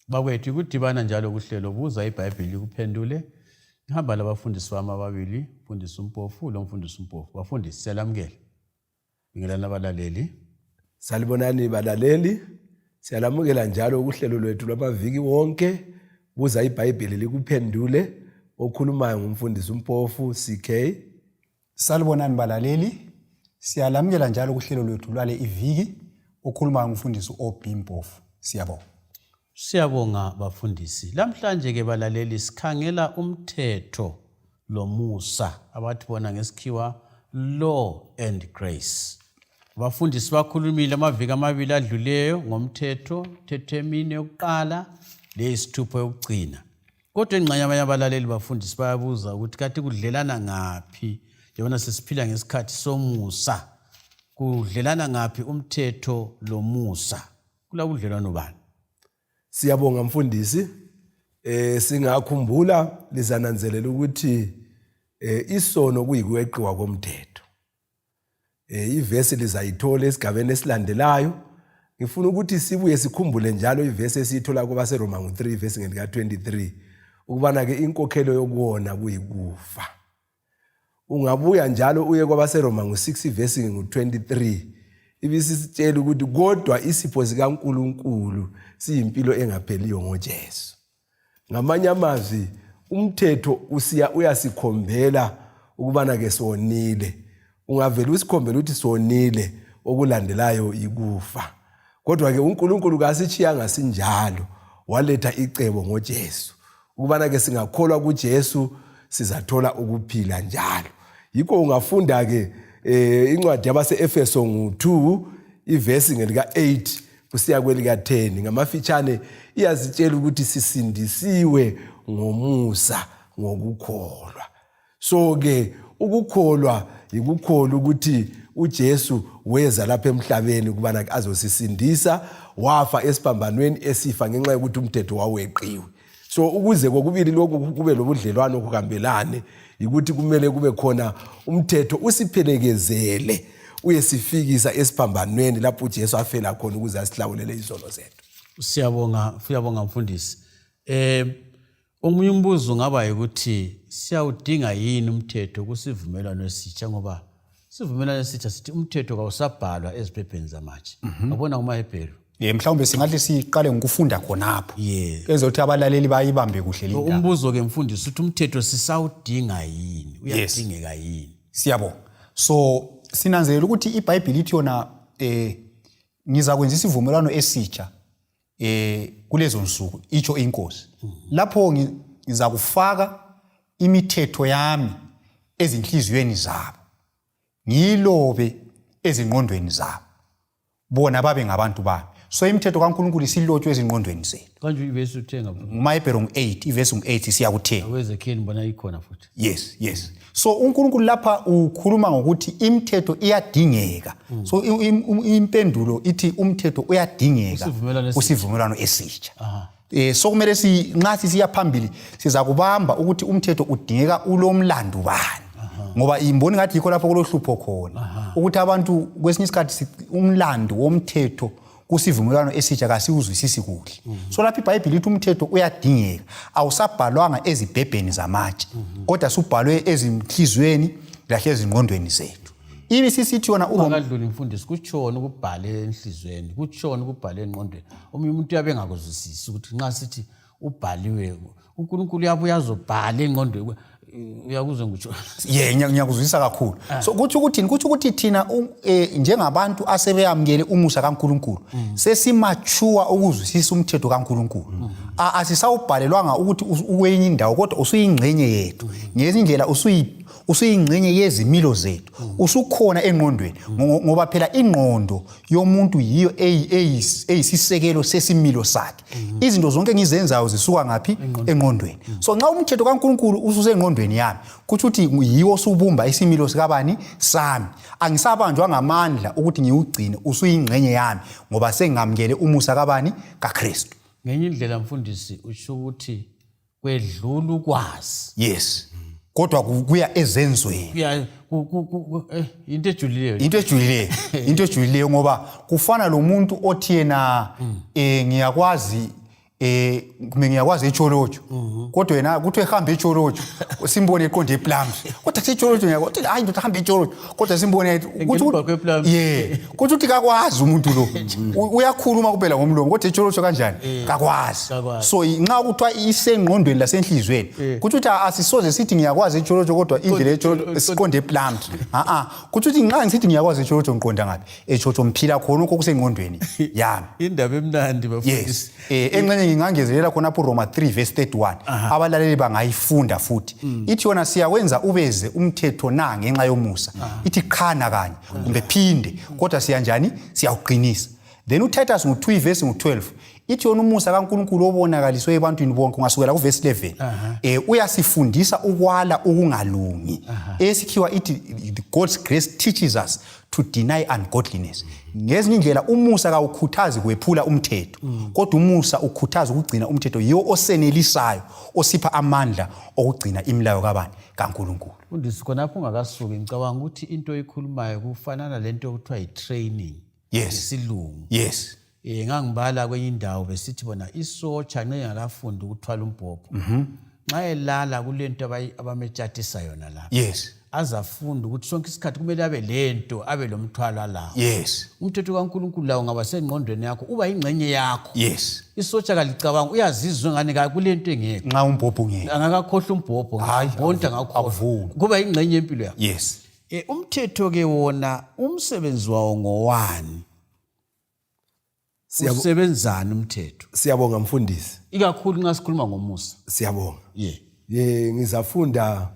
Bakwethu kudibana njalo kuhlelo Buza Ibhayibhili kuphendule. Ngihamba labafundisi bami ababili, umfundisi uMpofu lo mfundisi uMpofu. Bafundisi siyalamukela. Ngilana abalaleli. Salibonani balaleli. Siyalamukela njalo kuhlelo lwethu lwamaviki wonke. Buza Ibhayibhili likuphendule. Okhulumayo ngumfundisi uMpofu CK. Salibonani balaleli. Siyalamukela njalo kuhlelo lwethu lwale iviki. Okhulumayo ngumfundisi Mpofu. Siyabonga. Siyabonga bafundisi. Lamhlanje ke balaleli sikhangela umthetho lomusa abathi bona ngesikhiwa law and grace. Bafundisi bakhulumile amaviki amabili adluleyo ngomthetho, emine yokuqala leyisithupha yokugcina. Kodwa engxenye yabalaleli bafundisi bayabuza ukuthi kathi kudlelana ngaphi njengoba sesiphila ngesikhathi somusa. Kudlelana ngaphi umthetho lomusa? Kula kudlelana bani? Siyabonga mfundisi. Singakhumbula lizananzelela ukuthi isono kuyikweqiwa komthetho. Ivesi lizayithola esigabeni esilandelayo. Ngifuna ukuthi sibuye sikhumbule njalo ivesi esiyithola kubaseRoma 3 verse ngelika 23 ukubana ke inkokhelo yokuwona kuyikufa. Ungabuya njalo uye kwabaseRoma 6 verse 23 ibisitshela ukuthi kodwa isipho sikaNkulunkulu siyimpilo engapheliyo ngoJesu. Ngamanye amazwi umthetho uyasikhombela ukubana ke sonile. Ungavela usikhombela ukuthi sonile okulandelayo ikufa. Kodwa ke uNkulunkulu kasichiyanga sinjalo, waletha icebo ngoJesu ukubana ke singakholwa kuJesu sizathola ukuphila njalo. Yikho ungafunda ke incwadi yabaseEfeso 2 ivesi ngelika 8 kusiya kwelika 10 ngamafitshane iyazitshela ukuthi sisindisiwe ngomusa ngokukholwa. So ke ukukholwa yikukholwa ukuthi uJesu weza lapha emhlabeni ukubana azosisindisa, wafa esiphambanweni esifa ngenxa yokuthi umthetho waweqiwe. So ukuze kokubili lokhu kube lobudlelwano kuhambelane ukuthi kumele kube khona umthetho usiphelekezele uyesifikisa esiphambanweni lapho uJesu afela khona ukuze asihlawulele izono zethu. Siyabonga mfundisi. Omunye umbuzo ngaba ukuthi siyawudinga yini umthetho kusivumelwano esitsha ngoba sivumelwano esitsha sithi umthetho kawusabhalwa eziphepheni zamanje. Ngabona kumaHebheru. Mhlawumbe singathi siqale ngokufunda khonapho. Ezothi abalaleli bayibambe kuhle linda. Umbuzo ke mfundisi uthi umthetho sisawudinga yini? Uyadingeka yini? Siyabonga. So sinanzelela ukuthi iBhayibheli ithi yona ngiza kwenza isivumelwano esitsha kulezo nsuku icho inkosi. Lapho ngiza kufaka imithetho yami ezinhliziyweni zabo. Ngilobe ezingqondweni zabo. Bona babe ngabantu bami. So imithetho kaNkulunkulu isilotshwe ezingqondweni zethu. Kanje ivesi uthenga mfuthu. uMahebheru 8 ivesi 8 siyakuthenga. Awezekheli mbona ikhona futhi. Yes. So uNkulunkulu lapha ukhuluma ngokuthi imithetho iyadingeka. So impendulo ithi umthetho uyadingeka kusivumelwano esitsha. So kumele nxa sisiya phambili siza kubamba ukuthi umthetho udingeka ulomlando bani. Ngoba imboni ngathi yikho lapho kulohlupho khona. Ukuthi abantu kwesinye isikhathi umlando womthetho kusivumelwano esitsha kasiwuzwisisi kuhle. So lapha iBhayibheli ithi umthetho uyadingeka. Awusabhalwanga ezibhebheni zamatshe, kodwa subhalwe ezinhlizweni lahle ezingqondweni zethu. Ibi sisithi yona ungadluli mfundisi kutshona ukubhale enhlizweni, kutshona ukubhale engqondweni. Omunye umuntu uyabe engakuzwisisi ukuthi nxa sithi ubhaliwe uNkulunkulu uyabuya azobhala engqondweni. Uyakuzwa ngitsho. Ngiyakuzwisa kakhulu. So kuthi ukuthi thina njengabantu asebeyamkele umusa kaNkulunkulu sesimature ukuzwisisa umthetho kaNkulunkulu. Asisawubhalelwanga ukuthi ukwenye indawo kodwa usuyingcenye yethu. Ngezindlela usuyingcenye yezimilo zethu. Usukhona engqondweni ngoba phela ingqondo yomuntu yiyo eyisisekelo sesimilo sakhe. Izinto zonke ngizenzayo zisuka ngapi? Engqondweni. So nxa umthetho kaNkulunkulu usuzengqondweni yami kuthi uthi yiwo usubumba isimilo sikabani sami. Angisabanjwa ngamandla ukuthi ngiwugcine usuyingcenye yami ngoba sengamkele umusa kabani kaKristu. Ngenye indlela mfundisi usho ukuthi kwedlula ukwazi. Yes. Kodwa kuya ezenzweni. Into ejulileyo ngoba kufana lo muntu othi yena ngiyakwazi Kumbe ngiyakwazi echolojo kodwa yena kuthi ehamba echolojo simbone eqonde eplums kodwa echolojo ngiyakwazi hayi ndoda hamba echolojo kodwa simbone kuthi uthi kakwazi umuntu lo uyakhuluma kuphela ngomlomo kodwa echolojo kanjani kakwazi so nxa kuthiwa isengqondweni lasenhlizweni kuthi uthi asisoze sithi ngiyakwazi echolojo kodwa indlela echolojo siqonde eplums kuthi uthi nxa ngisithi ngiyakwazi echolojo ngiqonda ngapi echolojo mphila khona okusengqondweni yami indaba emnandi bafundisi encenye ngingangezelela khona lapho Roma 3:31 abalaleli bangayifunda futhi ithi yona siyakwenza ubeze umthetho na ngenxa yomusa ithi khana kanye kumbe phinde kodwa siyanjani siyawuqinisa then uTitus ngo2:12 ithi yona umusa kaNkulunkulu obonakaliswe ebantwini bonke ungasukela kuverse 11 uyasifundisa ukwala ukungalungi esikhiwa ithi God's grace teaches us to deny ungodliness. Ngezinye indlela umusa kawukhuthazi kwephula umthetho kodwa umusa ukhuthaza ukugcina umthetho yiwo osenelisayo osipha amandla okugcina imilayo kabani kaNkulunkulu. Undisi khonapho ungakasuki ngicabanga ukuthi into ekhulumayo kufanana lento okuthiwa yi-training isilungu. Yes. Ngangibala kwenye indawo besithi bona isotsha ngengakafunda ukuthwala umbhobho. Nxa elala kulento abametshatisa yona la. Yes. Azafunda ukuthi sonke isikhathi kumele abe lento abe lomthwalo lawo. Yes. Umthetho kaNkulunkulu lawo ngaba sengqondweni yakho uba ingcenye yakho. Yes. Isotsha kalicabanga uyazizwa ngani ka kulento engeke. Nxa umbhobho ngeke. Angakakhohlwa umbhobho ngonta ngakho. Kuba ingcenye empilo yakho. Yes. Umthetho ke wona umsebenzi wawo ngowani? Usebenzana umthetho. Siyabonga mfundisi. Ikakhulu nxa sikhuluma ngomusa. Siyabonga. Ngizafunda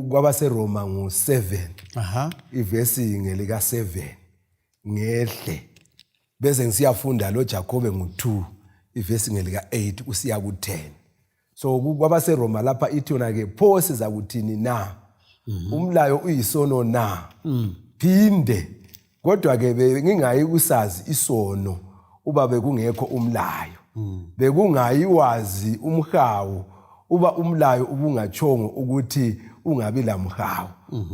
kwabaseRoma ngo7 ivesi ngelika 7 ngehle bese ngisiyafunda lo Jacobe ngo2 ivesi ngelika 8 usiya ku10 so kwabaseRoma lapha ithi yona ke pho siza kuthini na umlayo uyisono na phinde kodwa ke ngingayi kusazi isono uba bekungekho umlayo bekungayiwazi umhawu uba umlayo ubungachongo ukuthi ungabi lamhawu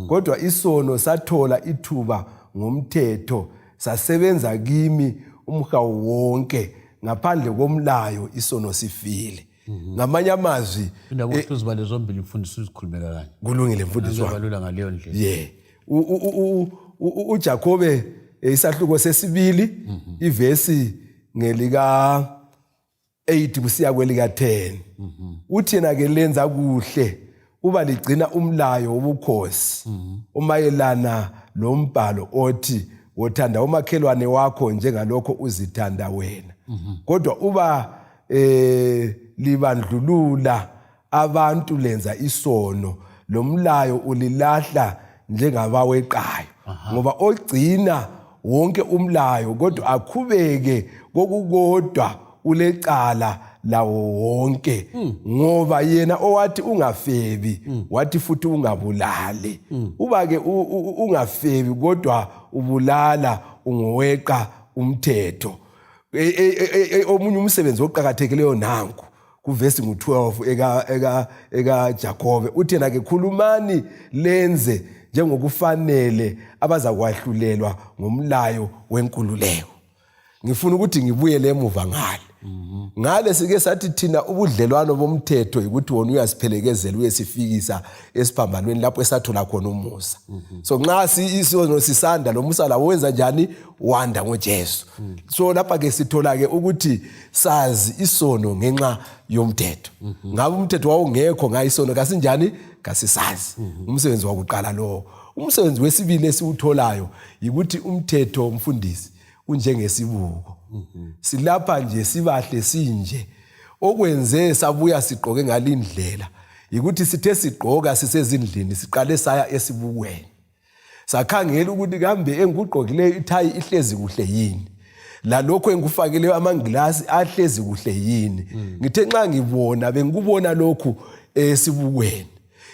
kodwa isono sathola ithuba ngomthetho sasebenza kimi umhawu wonke ngaphandle komlayo isono sifile ngamanye amazwi indaba zombili mfundisi uzikhulumela kanye kulungile mfundisi wabalula ngaleyo ndlela uJacobe isahluko sesibili ivesi ngelika 8 kusiya kwelika 10 uthina ke lenza kuhle uba ligcina umlayo wobukhosi umayelana lombhalo othi wothanda umakhelwane wakho njengalokho uzithanda wena kodwa uba libandlulula abantu lenza isono lomlayo ulilahla njengabaweqayo ngoba ogcina wonke umlayo kodwa akhubeke kokukodwa ulecala lawo wonke ngoba yena owathi ungafebi wathi futhi ungabulali uba ke ungafebi kodwa ubulala ungoweqa umthetho omunye umsebenzi oqhakathekileyo nanku kuvesi ngo12 eka Jacobe uthena ke khulumani lenze njengokufanele abazakwahlulelwa ngomlayo wenkululeko ngifuna ukuthi ngibuyele emuva ngale sike sathi thina ubudlelwano bomthetho ukuthi wona uyasiphelekezela uyesifikisa esiphambanweni lapho esathola khona umusa so nxa isono sisanda lo musa lawo wenza njani wanda ngoJesu so lapha ke sithola ke ukuthi sazi isono ngenxa yomthetho ngabe umthetho wawungekho ngayisono kasinjani kasisazi umsebenzi wakuqala lo umsebenzi wesibili esiwutholayo ukuthi umthetho mfundisi unjengesibuko silapha nje sibahle sinje okwenze sabuya sigqoke ngalindlela ukuthi sithe sigqoka sisezindlini siqale saya esibukweni sakhangela ukuthi kambe engigqokileyo ithayi ihlezi kuhle yini lalokho engikufakileyo amangilasi ahlezi kuhle yini ngithe nxa ngibona bengikubona lokhu esibukweni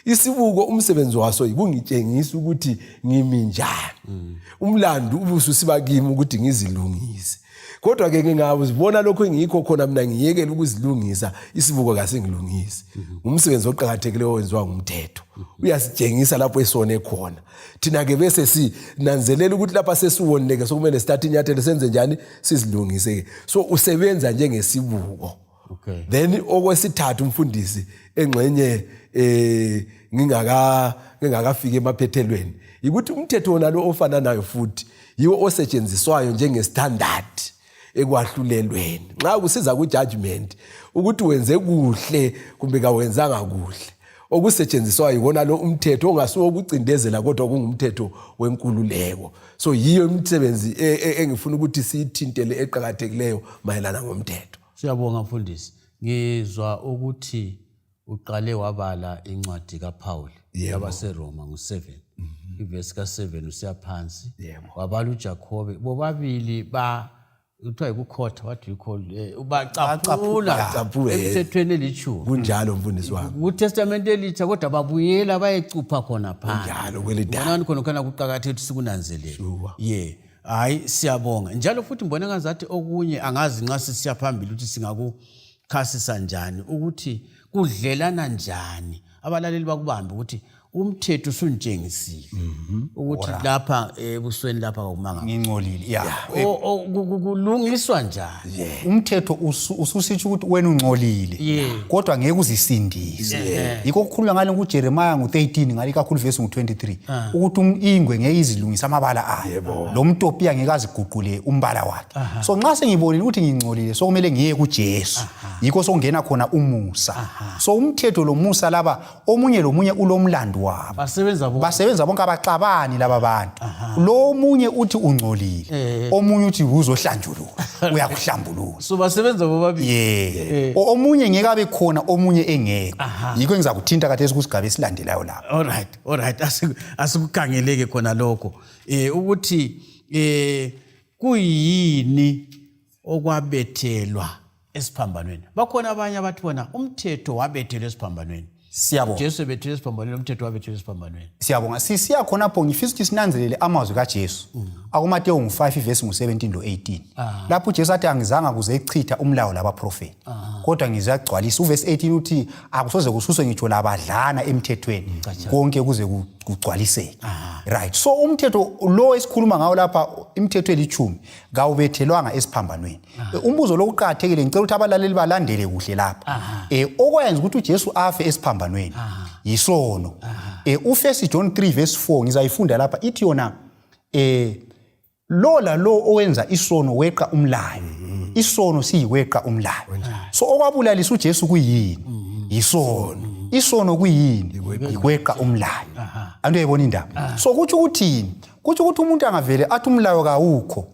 isibuko umsebenzi waso yikungitshengisa ukuthi ngimi njani umlando ubususiba kimi ukuthi ngizilungise Kodwa ke ngingazibona lokho engikho khona mina ngiyekela ukuzilungisa isibuko kasingilungisi. Umsebenzi oqhakathekileyo owenziwa ngumthetho. Uyasitshengisa lapho esone khona. Thina ke bese sinanzelela ukuthi lapha sesiwoneke sokumele start inyathelo senze njani sizilungise. So usebenza njengesibuko. Okay. Then okwesithathu umfundisi engxenye ngingakafika emaphethelweni ukuthi umthetho wona lo ofana nayo futhi yiwo osetshenziswayo njengestandard ekwahlulelweni nxa kusiza ku judgment ukuthi wenze kuhle kumbe kawenzanga kuhle okusetshenziswayo yikona lo umthetho ongasuka ukucindezela kodwa kungumthetho wenkululeko. So yiyo imisebenzi engifuna ukuthi siyithintele eqhakathekileyo mayelana ngomthetho. Siyabonga mfundisi. Ngizwa ukuthi uqale wabala incwadi kaPaul yabaseRoma ngo7 ivesi ka7 usiya phansi wabala uJakobe bobabili kuthiwa yikukhotha what do you call ubacapula emthethweni elithulu kunjalo mfundisi wami kuTestament elitsha kodwa babuyela bayecupha khona phansi njalo kwelidala khona kuqhakathekile ukuthi sikunanzelele hayi siyabonga njalo futhi mbona ngazathi okunye angazi nxa sisiya phambili ukuthi singakukhasisa njani ukuthi kudlelana njani abalaleli bakubambe ukuthi umthetho usuntshengisile ukuthi lapha ebusweni lapha kumanga ngingcolile kulungiswa njani umthetho ususithi ukuthi wena ungcolile kodwa ngeke uzisindise yikho kukhuluma ngale kuJeremiah ngo13 ngale kakhulu verse ngo23 ukuthi ingwe ngeke izilungisa amabala ayo lo mtopia ngeke aziguqule umbala wakhe so nxa sengibonile ukuthi ngingcolile so kumele ngiye kuJesu yikho sokungena khona umusa so umthetho lo musa laba omunye lomunye ulomlando basebenza bonke abaxabani laba bantu lo omunye uthi ungcolile omunye uthi uzohlanjulula uyakuhlambulula so basebenza bobabili omunye ngeke abe khona omunye engeke yikho engizakuthinta kade kusigaba esilandelayo lapha all right asikukhangeleke khona lokho ukuthi kuyini okwabethelwa esiphambanweni bakhona abanye abathi bona umthetho wabethelwa esiphambanweni siyabonga Jesu ebethelwe esiphambanweni umthetho wabethelwe esiphambanweni siyabonga sisiya khona pho ngifisa ukuthi sinanzelele amazwi kaJesu akuMateyu 5 verse 17 lo 18 lapho uJesu athi angizanga kuze echitha umlayo labaprofeti kodwa ngizagcwalisa uverse 18 uthi akusoze kususwe ngitsho labadlana emthethweni konke kuze kugcwaliseke right so umthetho lo esikhuluma ngawo lapha imithetho eli10 kawubethelwanga esiphambanweni umbuzo lokuqhakathekile ngicela ukuthi abalaleli balandele kuhle lapha okwenza ukuthi uJesu afe esiphambanweni yisono uFirst John 3 verse 4 ngizayifunda lapha ithi yona lo owenza isono weqa umlayo isono siyiweqa umlayo so okwabulalisa uJesu kuyini isono kuyini ikweqa umlayo antu uyayibona indaba so kuthi ukuthini kuthi ukuthi umuntu angavele athi umlayo kawukho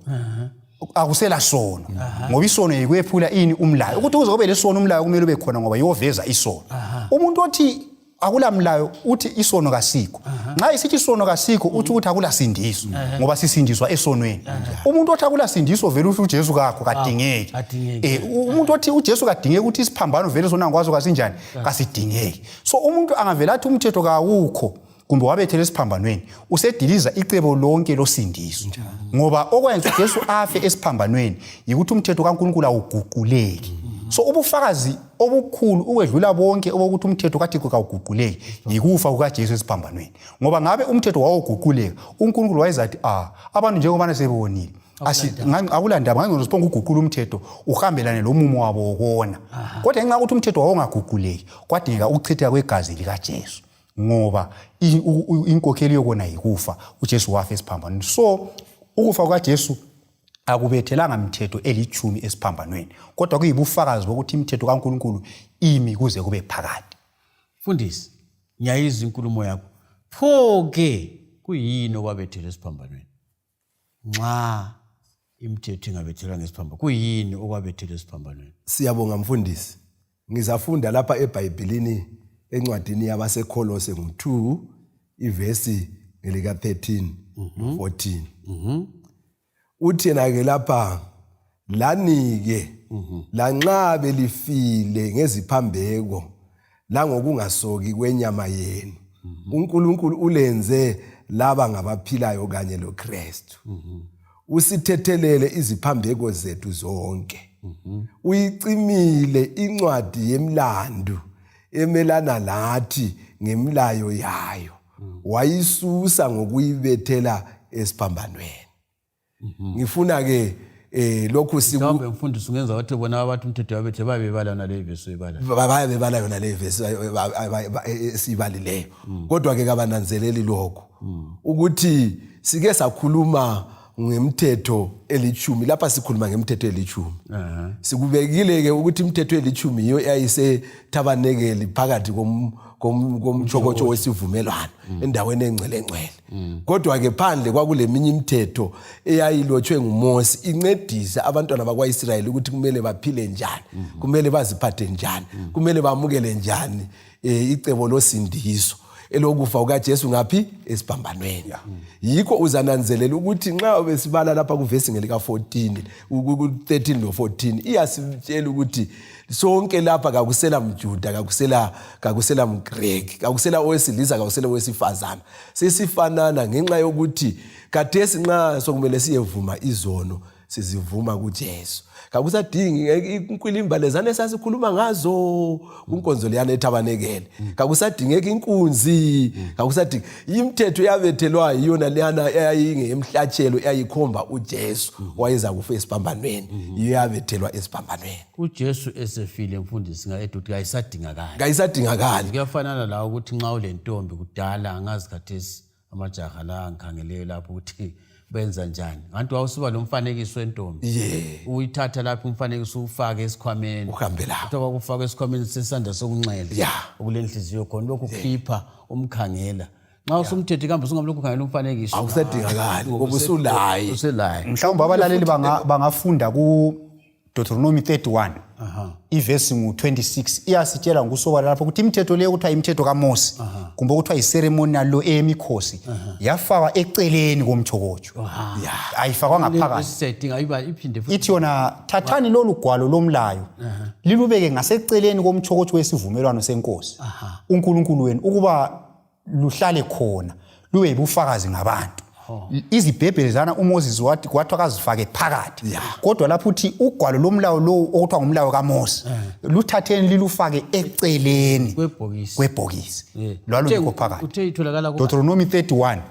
akusela sono ngoba isono yikwephula ini umlayo ukuthi kuze kube lesono umlayo kumele ube khona ngoba yoveza isono umuntu othi akulamlayo uthi isono kasikho nxa isithi isono kasikho uthi ukuthi akulasindiso ngoba sisindiswa esonweni umuntu othi akulasindiso vele uthi uJesu kakho kadingeki umuntu othi uJesu kadingeki ukuthi isiphambano vele sona ngikwazi kasinjani kasidingeki so umuntu angavela athi umthetho kawukho kumbe wabethele esiphambanweni usediliza icebo lonke losindiso ngoba okwenza uJesu afe esiphambanweni yikuthi umthetho kaNkulunkulu awuguquleki so ubufakazi obukhulu ukwedlula bonke obokuthi umthetho kaThixo kawuguquleki yikufa kukaJesu esiphambanweni ngoba ngabe umthetho wawuguquleka uNkulunkulu wayezathi abantu njengoba sebonile akulandaba ngangona siphonga uguqula umthetho uhambelane lomumo wabo wokona kodwa ngenxa ukuthi umthetho wawungaguquleki kwadingeka ukuchitheka kwegazi likaJesu ngoba inkokheli yokona yikufa uJesu wafa esiphambanweni so ukufa kukaJesu akubethelanga imithetho eli10 esiphambanweni kodwa kuyibufakazi bokuthi imithetho kaNkulunkulu imi kuze kube phakade Fundisi ngiyayizwa inkulumo yakho pho ke kuyini okwabethelwa esiphambanweni nxa imithetho ingabethelwa ngesiphambanweni kuyini okwabethelwa esiphambanweni siyabonga mfundisi ngizafunda lapha eBhayibhelini encwadini yabaseKolose ngo2 ivesi ngelika 13 14 uthi yena ke lapha lanike lanxa belifile ngeziphambeko la ngokungasoki kwenyama yenu uNkulunkulu ulenze laba ngabaphilayo kanye loKristu usithethelele iziphambeko zethu zonke. Uyicimile incwadi yemlando emelana lathi ngemlayo yayo. Wayisusa ngokuyibethela esiphambanweni. Ngifuna ke lokhu mhlawumbe mfundisi ungenza wathi bona abantu umthetho wabethe babebala na le verse oyibala. Babebala yona le verse esibalileyo. Kodwa ke kabananzeleli lokho ukuthi sike sakhuluma ngemthetho elithumi lapha sikhuluma ngemthetho elithumi. Sikubekile ke ukuthi imthetho elithumi iyo eyayise tabanekeli phakathi komchokocho wesivumelwano endaweni engcele. Kodwa ke phandle kwakuleminye imithetho eyayilotshwe nguMose incedisa abantwana bakwaIsrayeli ukuthi kumele baphile njani, kumele baziphathe njani, kumele bamukele njani icebo losindiso elokufa kukaJesu ngaphi esiphambanweni. Yikho uzananzelela ukuthi nxa besibala lapha kuvesi ngelika 14 13 lo 14 iyasitshela ukuthi sonke lapha kakusela mJuda, kakusela mGreki, kakusela owesilisa, kakusela owesifazana. Sesifanana ngenxa yokuthi kathesi nxa sokumele siyevuma izono sizivuma kuJesu. Kakusadingi inkwilimbalezane sasikhuluma ngazo kunkonzo leyana ethabanekele. Kakusadingeka inkunzi, kakusadingi imithetho yabethelwa yiyona leyana eyayingemhlatshelo eyayikhomba uJesu wayeza kufa esiphambanweni. Yabethelwa esiphambanweni. uJesu esefile mfundisi ngathi kayisadingakala. Kayisadingakala. Kuyafanana la ukuthi nxa ulentombi kudala angazi kathesi amajaha la ngikhangeleyo lapho ukuthi benza njani. Kanti wawusuba lo mfanekiso wentombi. Uyithatha lapho umfanekiso ufake esikhwameni. Uhambe lapho. Kuba kufaka esikhwameni sesandla sokunxele. Okulenhliziyo khona lokhu kukhipha umkhangela. Nxa usumthethe kambe sungamlokhu khangela umfanekiso. Awusadingakali ngoba usulaye. Mhlawumbe abalaleli bangafunda ku Deuteronomy 31. Iverse ngu26 iyasitshela ngusobala lapho ukuthi imithetho leyo kuthiwa imithetho kaMose kumbe kuthiwa iceremonial law emikhosi yafakwa eceleni komchokocho. Ayifakwa ngaphakathi. Ithi yona thathani lolu gwalo lomlayo lilubeke ngaseceleni komchokocho wesivumelwano senkosi uNkulunkulu wenu ukuba luhlale khona lube ubufakazi ngabantu. Izibhebhelezana uMoses wathi kwazifake phakathi. Kodwa lapho uthi ugwalo lomlayo lo okuthiwa ngumlayo kaMose luthatheni lilufake eceleni kwebhokisi. Lwalo likho phakathi. Uthe itholakala ku Deuteronomy 31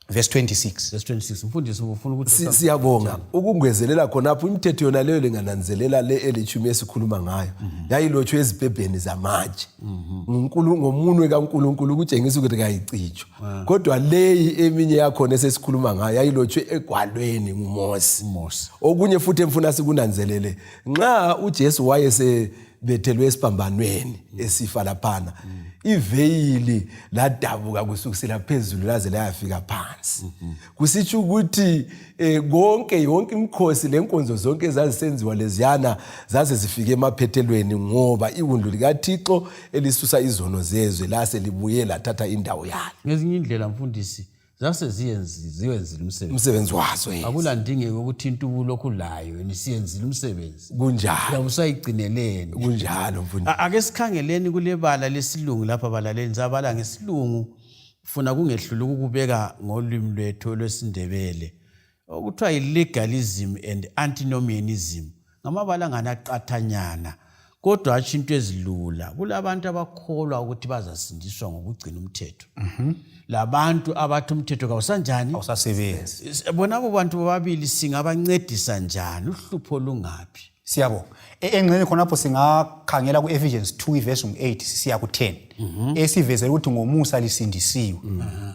verse 26. Verse 26 mfundisi ufuna ukuthi siyabonga ukungwezelela khonapho imithetho yona leyo lengananzelela le elithumi esikhuluma ngayo yayilotshwe ezibhebheni zamatshe ngomunwe kaNkulunkulu ukutshengisa ukuthi kayicitshwa. Kodwa leyi eminye yakhona esesikhuluma ngayo yayilotshwe egwalweni nguMose. Okunye futhi emfuna sikunanzelele nxa uJesu wayesebethelwe esiphambanweni esifa laphana iveyili ladabuka kusukisela phezulu laze layafika phansi. Kusitsho ukuthi yonke imikhosi lenkonzo zonke ezazisenziwa leziyana zaze zifike emaphethelweni ngoba iwundu likaThixo elisusa izono zezwe lase libuye lathatha indawo yalo. Ngezinye indlela mfundisi zase ziyenzile umsebenzi wazo. Akulandingeke ukuthi intubu lokulayo nisiyenzile umsebenzi. Kunjalo. Usayigcineleni. Kunjalo mfundisi. Ake sikhangeleni kulebala lesilungu lapha balaleni zabala ngesilungu ufuna kungehlula ukubeka ngolimi lwethu lwesindebele. Okuthiwa legalism and antinomianism. Ngamabala nganaqathanyana. Kodwa athi into ezilula. Kulabantu abakholwa ukuthi bazasindiswa ngokugcina umthetho. Labantu abathi umthetho kawusanjani? Awusasebenzi. Bona abo bantu bobabili singabancedisa njani? Uhlupho lungaphi? Siyabonga. Engxenye khonapho singakhangela ku-Ephesians 2 verse 8 siya ku-10. Esivezela ukuthi ngomusa lisindisiwe.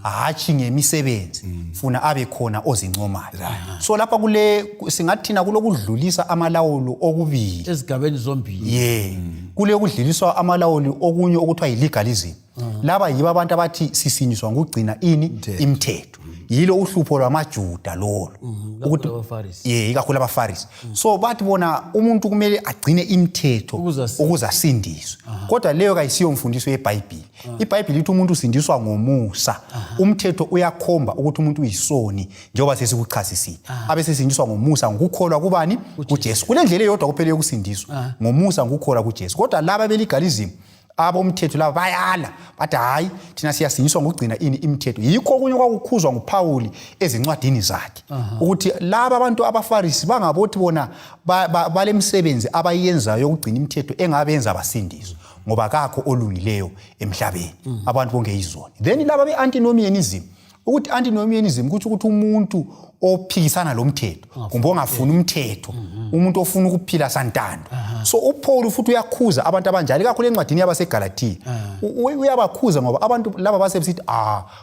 Hatshi ngemisebenzi funa abe khona ozincomayo. So lapha singathina kulokudlulisa amalawulo okubili ezigabeni zombili. Kule kudluliswa amalawulo okunye okuthiwa ilegalism. Laba yibo abantu abathi sisinyiswa ngokugcina imithetho. Yilo uhlupho lwamaJuda lolo ukuthi abaFarisi ikakhulu abaFarisi. So bathi bona umuntu kumele agcine imithetho ukuze asindiswe. Kodwa leyo kayisiyo mfundiso yeBhayibheli. iBhayibheli lithi umuntu usindiswa ngomusa. Umthetho uyakhomba ukuthi umuntu uyisoni njengoba sesikuchasisile. Abesesindiswa ngomusa ngokukholwa kubani? kuJesu. Kule ndlela eyodwa kuphela yokusindiswa ngomusa ngokukholwa kuJesu. Kodwa laba belegalism abomthetho laba bayala bathi hayi thina siyasinyiswa ngokugcina ini imithetho. Yikho okunye kwakukhuzwa nguPawuli ezincwadini zakhe ukuthi laba abantu abaFarisi bangabothi bona balemsebenzi abayenzayo yokugcina imithetho engabenza basindiswe ngoba kakho olungileyo emhlabeni, abantu bonke izoni. Then laba be-antinomianism, ukuthi antinomianism kuthi ukuthi umuntu ophikisana lo mthetho kumbe ongafuni umthetho, umuntu ofuna ukuphila santando. So uPaul futhi uyakhuza abantu abanjalo kakhulu encwadini yabaseGalatia. Uyabakhuza ngoba abantu laba basebesithi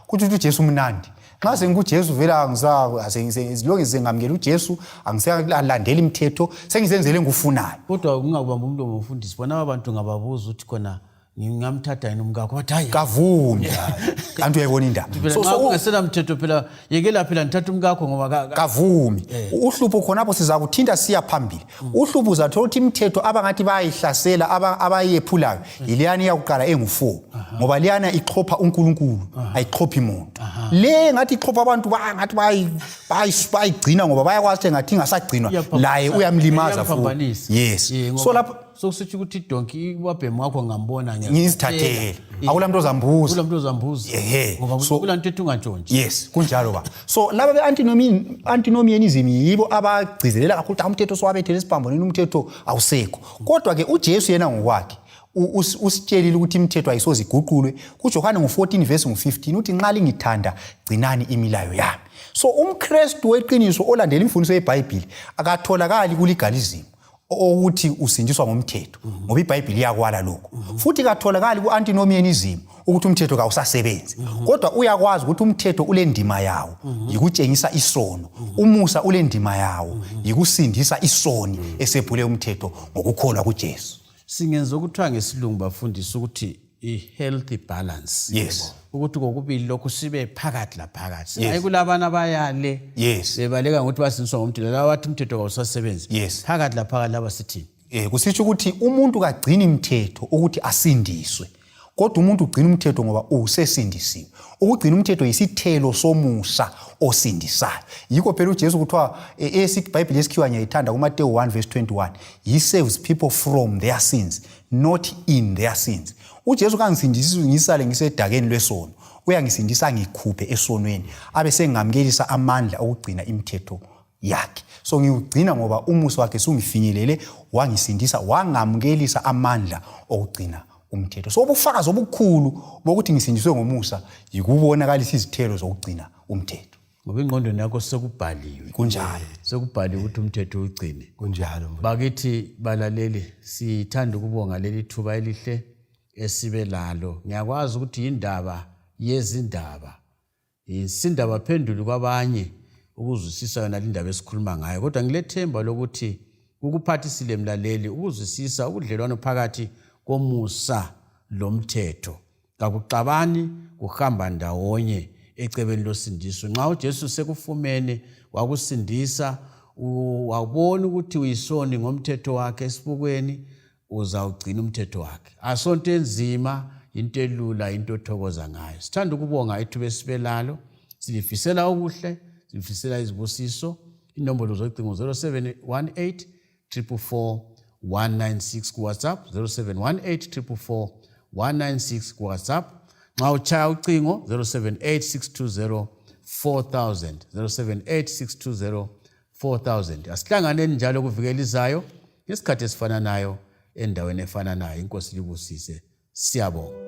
kuthi uJesu umnandi. Nxa senguJesu vela angizilonge sengamngela uJesu angisalandeli imithetho sengizenzele ngufunayo. Kodwa ungakubamba umuntu omfundisi bona abantu ngababuza ukuthi khona ngingamthatha yini umkakho wathi hayi kavumi kanti uyayibona indaba. So ungasela mthetho phela yekela phela nithatha umkakho ngoba kavumi. Uhlupho khonapho siza kuthinta siya phambili. Uhlupho uzathola ukuthi imithetho abangati bayihlasela abayephulayo iliyani yakuqala engu4 ngoba liyana ixhopha uNkulunkulu ayixhophi umuntu. Le ngathi ixhopha abantu ngathi bayigcina ngoba bayakwazi ngathi ingasagcinwa laye uyamlimaza futhi. Yes. So lapho sokusithi ukuthi idonki wabhemu wakho ngambona ngizithathele akulamntu ozambuza kulamntu ozambuza ngoba kulanto ethi ungantshontshe. Yes kunjalo ba. So laba be-antinomianism yibo abagcizelela kakhulu ukuthi umthetho sowabethele isibhamboneni umthetho awusekho. Kodwa ke uJesu yena ngokwakhe usitshelile ukuthi imithetho ayisoze iguqulwe. kuJohane 14 verse 15 uthi nxa lingithanda gcinani imilayo yami. So umKristu weqiniso olandela imfundiso yeBhayibheli akatholakali kulegalism ukuthi usindiswa ngomthetho ngoba iBhayibheli iyakwala lokho. Futhi katholakali ku-antinomianism ukuthi umthetho kawusasebenzi. Kodwa uyakwazi ukuthi umthetho ulendima yawo yikutshengisa isono, umusa ulendima yawo yikusindisa isoni esephule umthetho ngokukholwa kuJesu. Singenza ukuthiwa ngesilungu bafundisa ukuthi i-healthy balance. Yes. Ukuthi kokubili lokhu sibe phakathi la phakathi. Hayi kulabana bayale. Yes. Bebaleka ngokuthi basindiswa ngomthetho laba bathi umthetho kawusasebenzi. Yes. Phakathi la phakathi laba sithi kusitsho ukuthi umuntu kagcini imithetho ukuthi asindiswe. Kodwa umuntu ugcina umthetho ngoba usesindisiwe. Ukugcina umthetho yisithelo somusa osindisayo. Yikho phela uJesu kuthiwa iBhayibheli yesikhiwa ngiyayithanda kuMateyu 1 verse 21, he saves people from their sins not in their sins. uJesu kangisindisi ngisale ngisedakeni lwesono, uyangisindisa ngikhuphe esonweni abe sengamkelisa amandla okugcina imithetho yakhe. So ngiyugcina ngoba umusa wakhe sungifinyelele wangisindisa wangamkelisa amandla okugcina umthetho. So ubufakazi obukhulu bokuthi ngisindiswe ngomusa yikubonakalisa izithelo zokugcina umthetho. Ngoba ingqondweni yakho sekubhaliwe. Kunjalo. Sekubhaliwe ukuthi umthetho ugcine. Kunjalo. Bakithi balaleli sithanda ukubonga leli thuba elihle esibe lalo. Ngiyakwazi ukuthi indaba yezindaba. Isindaba phenduli kwabanye ukuzwisisa yona indaba esikhuluma ngayo. Kodwa ngilethemba lokuthi ukuphathisile mlaleli ukuzwisisa ubudlelwano phakathi komusa lomthetho. Kakuxabani kuhamba ndawonye ecebeni losindiso. Nxa uJesu sekufumene wakusindisa wabona ukuthi uyisoni ngomthetho wakhe esibukweni uzawugcina umthetho wakhe. Asonto enzima into elula into othokoza ngayo. Sithanda ukubonga ithuba esibelalo silifisela okuhle silifisela izibusiso. Inombolo zocingo 0718 444 196 ku WhatsApp 0718 444 196 ku WhatsApp. Nxa uchaya ucingo 078620 4000 078620 4000. Asihlanganeni njalo kuvikelizayo ngesikhathi esifananayo endaweni efananayo. Inkosi libusise. Siyabonga.